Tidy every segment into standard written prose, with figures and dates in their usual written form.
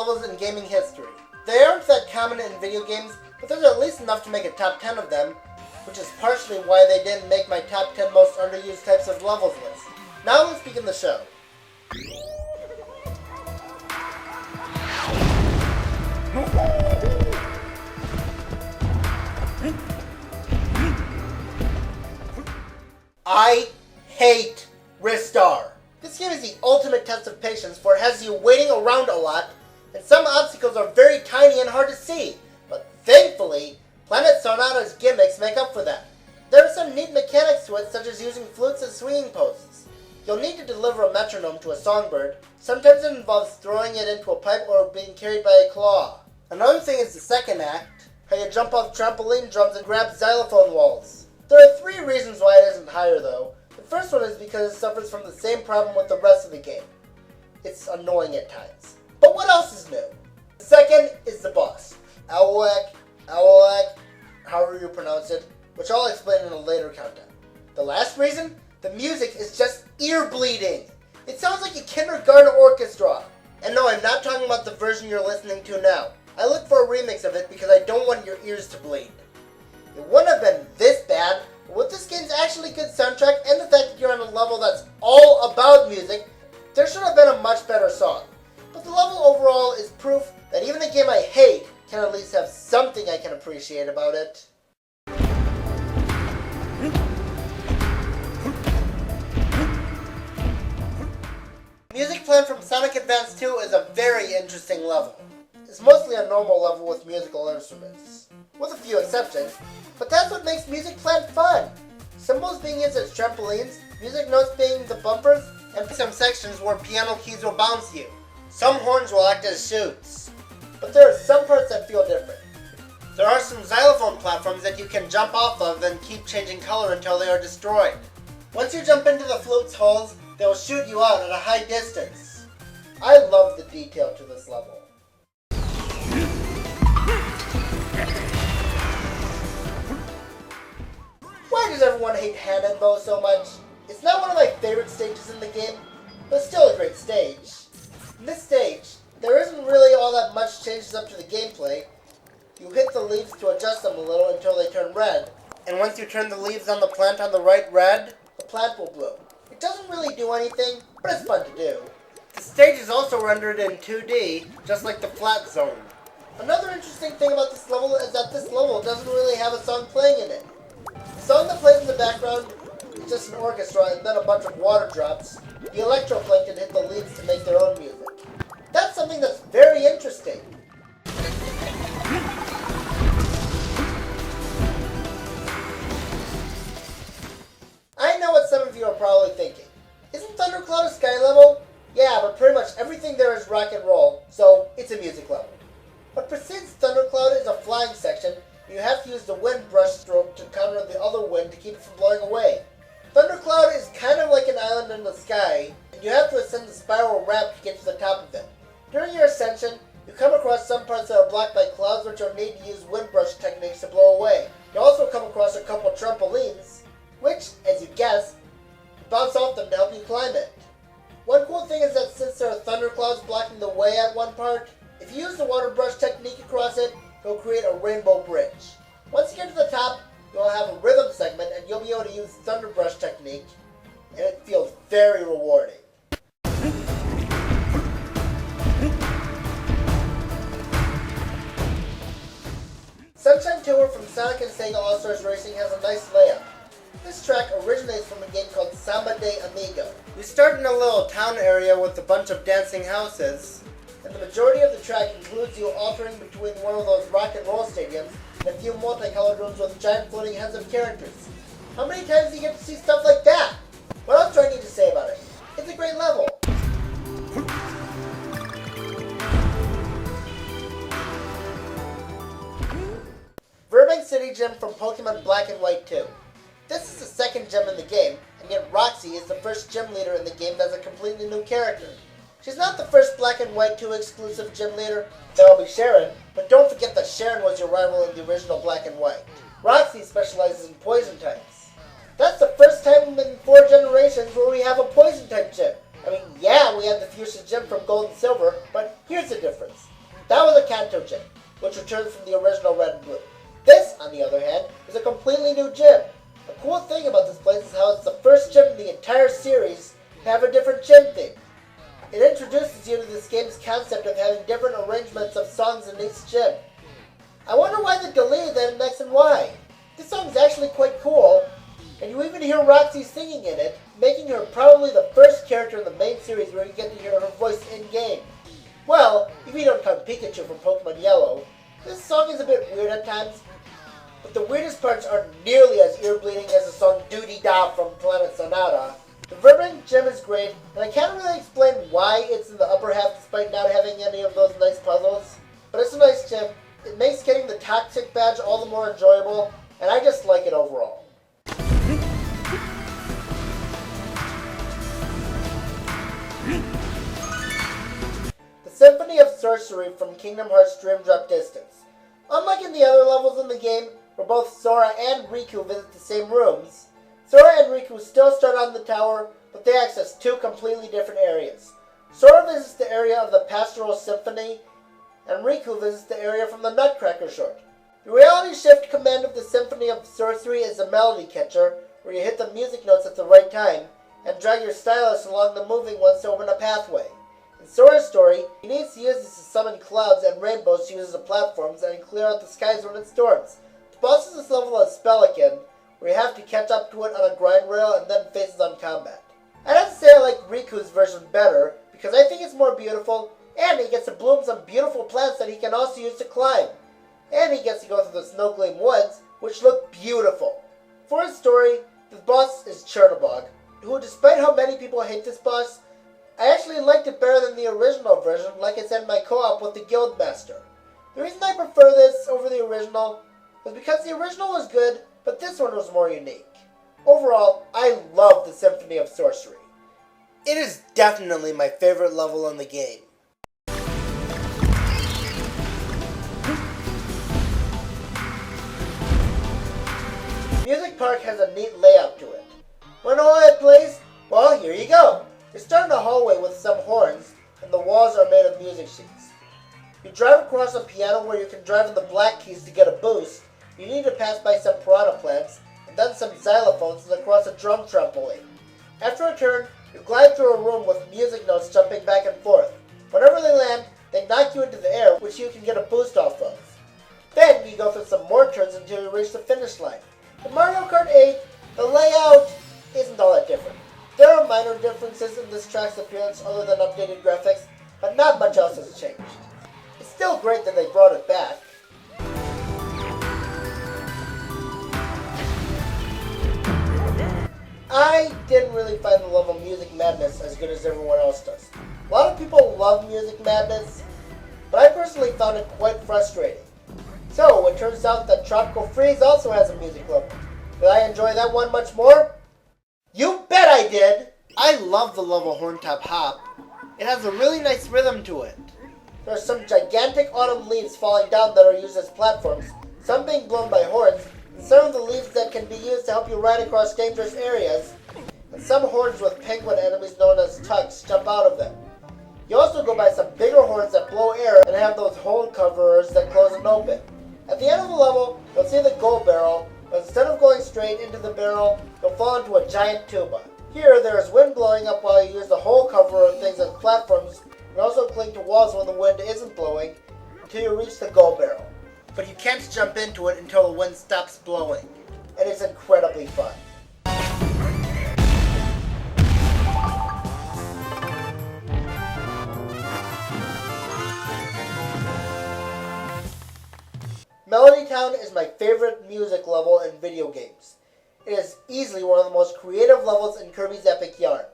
levels in gaming history. They aren't that common in video games, but there's at least enough to make a top 10 of them, which is partially why they didn't make my top 10 most underused types of levels list. Now let's begin the show. I hate Ristar. This game is the ultimate test of patience, for it has you waiting around a lot, and some obstacles are very tiny and hard to see, but thankfully, Planet Sonata's gimmicks make up for that. There are some neat mechanics to it, such as using flutes as swinging posts. You'll need to deliver a metronome to a songbird. Sometimes it involves throwing it into a pipe or being carried by a claw. Another thing is the second act, how you jump off trampoline drums and grab xylophone walls. There are 3 reasons why it isn't higher though. The first one is because it suffers from the same problem with the rest of the game. It's annoying at times. But what else is new? The second is the boss. Owlak, however you pronounce it, which I'll explain in a later countdown. The last reason? The music is just ear-bleeding. It sounds like a kindergarten orchestra. And no, I'm not talking about the version you're listening to now. I looked for a remix of it because I don't want your ears to bleed. It wouldn't have been this bad, but with this game's actually good soundtrack and the fact that you're on a level that's all about music, there should have been a much better song. But the level overall is proof that even a game I hate can at least have something I can appreciate about it. Music Plant from Sonic Advance 2 is a very interesting level. It's mostly a normal level with musical instruments, with a few exceptions, but that's what makes Music Plant fun. Cymbals being used as trampolines, music notes being the bumpers, and some sections where piano keys will bounce you. Some horns will act as chutes, but there are some parts that feel different. There are some xylophone platforms that you can jump off of and keep changing color until they are destroyed. Once you jump into the flute's holes, they will shoot you out at a high distance. I love the detail to this level. Why does everyone hate Hand and Bow so much? It's not one of my favorite stages in the game, but still a great stage. In this stage, there isn't really all that much changes up to the gameplay. You hit the leaves to adjust them a little until they turn red, and once you turn the leaves on the plant on the right red, the plant will bloom. It doesn't really do anything, but it's fun to do. The stage is also rendered in 2D, just like the flat zone. Another interesting thing about this level is that this level doesn't really have a song playing in it. The song that plays in the background is just an orchestra and then a bunch of water drops. The electroplankton hit the leaves to make their own music. That's something that's very interesting. I know what some of you are probably thinking. Isn't Thundercloud a sky level? Yeah, but pretty much everything there is rock and roll, so it's a music level. What precedes Thundercloud is a flying section, and you have to use the wind brush stroke to counter the other wind to keep it from blowing away. Thundercloud is kind of like an island in the sky, and you have to ascend the spiral ramp to get to the top of it. During your ascension, you come across some parts that are blocked by clouds which you'll need to use wind brush techniques to blow away. You also come across a couple trampolines, which, as you guess, you bounce off them to help you climb it. One cool thing is that since there are thunderclouds blocking the way at one part, if you use the water brush technique across it, it'll create a rainbow bridge. Once you get to the top, you'll have a rhythm segment and you'll be able to use thunder brush technique, and it feels very rewarding. Sunshine Tour from Sonic and Sega All-Stars Racing has a nice layout. This track originates from a game called Samba de Amigo. We start in a little town area with a bunch of dancing houses, and the majority of the track includes you altering between one of those rock and roll stadiums and a few multicolored rooms with giant floating heads of characters. How many times do you get to see stuff like that? What else do I need to say about it? It's a great level. Verbank City Gym from Pokemon Black and White 2. This is the second gym in the game, and yet Roxy is the first gym leader in the game that's a completely new character. She's not the first Black and White 2 exclusive gym leader, there will be Sharon, but don't forget that Sharon was your rival in the original Black and White. Roxy specializes in poison types. That's the first time in 4 generations where we have a poison type gym. I mean, yeah, we had the Fuchsia gym from Gold and Silver, but here's the difference. That was a Kanto gym, which returns from the original Red and Blue. This, on the other hand, is a completely new gym. The cool thing about this place is how it's the first gym in the entire series to have a different gym theme. It introduces you to this game's concept of having different arrangements of songs in each gym. I wonder why they deleted that in X and Y. This song is actually quite cool, and you even hear Roxy singing in it, making her probably the first character in the main series where you get to hear her voice in-game. Well, if you don't count Pikachu from Pokemon Yellow, this song is a bit weird at times, but the weirdest parts aren't nearly as ear-bleeding as the song Doo-Dee-Da from Planet Sonata. The Verbank gym is great, and I can't really explain why it's in the upper half despite not having any of those nice puzzles, but it's a nice gym. It makes getting the Toxic badge all the more enjoyable, and I just like it overall. The Symphony of Sorcery from Kingdom Hearts Dream Drop Distance. Unlike in the other levels in the game, where both Sora and Riku visit the same rooms, Sora and Riku still start on the tower, but they access two completely different areas. Sora visits the area of the Pastoral Symphony, and Riku visits the area from the Nutcracker short. The reality shift command of the Symphony of Sorcery is a melody catcher, where you hit the music notes at the right time, and drag your stylus along the moving ones to open a pathway. In Sora's story, he needs to use this to summon clouds and rainbows to use as the platforms and clear out the skies when it storms. The boss of this level is Spellikin, where you have to catch up to it on a grind rail and then faces on combat. I'd have to say I like Riku's version better, because I think it's more beautiful, and he gets to bloom some beautiful plants that he can also use to climb. And he gets to go through the Snow Gleam Woods, which look beautiful. For his story, the boss is Chernobog, who, despite how many people hate this boss, I actually liked it better than the original version, like I said in my co-op with the Guildmaster. The reason I prefer this over the original was because the original was good, but this one was more unique. Overall, I love the Symphony of Sorcery. It is definitely my favorite level in the game. Music Park has a neat layout to it. Wanna know how it plays? Well, here you go. You start in a hallway with some horns, and the walls are made of music sheets. You drive across a piano where you can drive in the black keys to get a boost. You need to pass by some piranha plants, and then some xylophones, and across a drum trampoline. After a turn, you glide through a room with music notes jumping back and forth. Whenever they land, they knock you into the air, which you can get a boost off of. Then you go through some more turns until you reach the finish line. In Mario Kart 8, the layout isn't all that different. There are minor differences in this track's appearance other than updated graphics, but not much else has changed. It's still great that they brought it back. I didn't really find the level Music Madness as good as everyone else does. A lot of people love Music Madness, but I personally found it quite frustrating. So, it turns out that Tropical Freeze also has a music level. Did I enjoy that one much more? You bet I did! I love the level Horntop Hop. It has a really nice rhythm to it. There are some gigantic autumn leaves falling down that are used as platforms, some being blown by horns, and some of the leaves that can be used to help you ride across dangerous areas, and some horns with penguin enemies known as tucks jump out of them. You also go by some bigger horns that blow air and have those hole coverers that close and open. At the end of the level, you'll see the goal barrel, but instead of going straight into the barrel, you'll fall into a giant tuba. Here, there is wind blowing up while you use the hole coverer things as platforms, and also cling to walls when the wind isn't blowing, until you reach the goal barrel. But you can't jump into it until the wind stops blowing, and it's incredibly fun. Melody Town is my favorite music level in video games. It is easily one of the most creative levels in Kirby's Epic Yarn.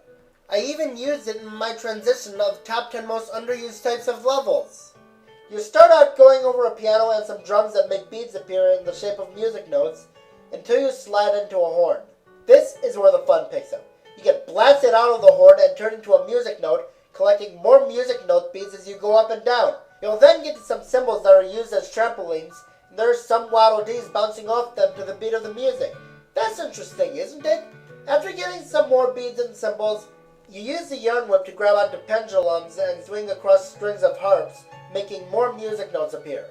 I even used it in my transition of top 10 most underused types of levels. You start out going over a piano and some drums that make beads appear in the shape of music notes until you slide into a horn. This is where the fun picks up. You get blasted out of the horn and turn into a music note, collecting more music note beads as you go up and down. You'll then get to some cymbals that are used as trampolines, and there's some Waddle Dees bouncing off them to the beat of the music. That's interesting, isn't it? After getting some more beads and cymbals, you use the yarn whip to grab onto pendulums and swing across strings of harps, making more music notes appear.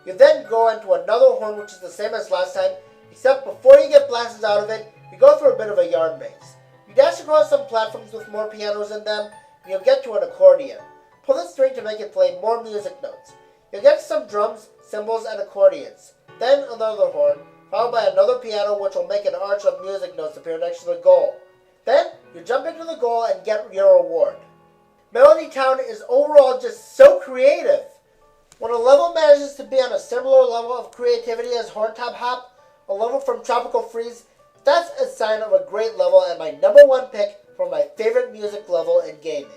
You then go into another horn which is the same as last time, except before you get blasts out of it, you go through a bit of a yarn maze. You dash across some platforms with more pianos in them, and you'll get to an accordion. Pull the string to make it play more music notes. You'll get to some drums, cymbals, and accordions. Then another horn, followed by another piano which will make an arch of music notes appear next to the goal. Then, you jump into the goal and get your reward. Melody Town is overall just so creative. When a level manages to be on a similar level of creativity as Horntop Hop, a level from Tropical Freeze, that's a sign of a great level and my #1 pick for my favorite music level in gaming.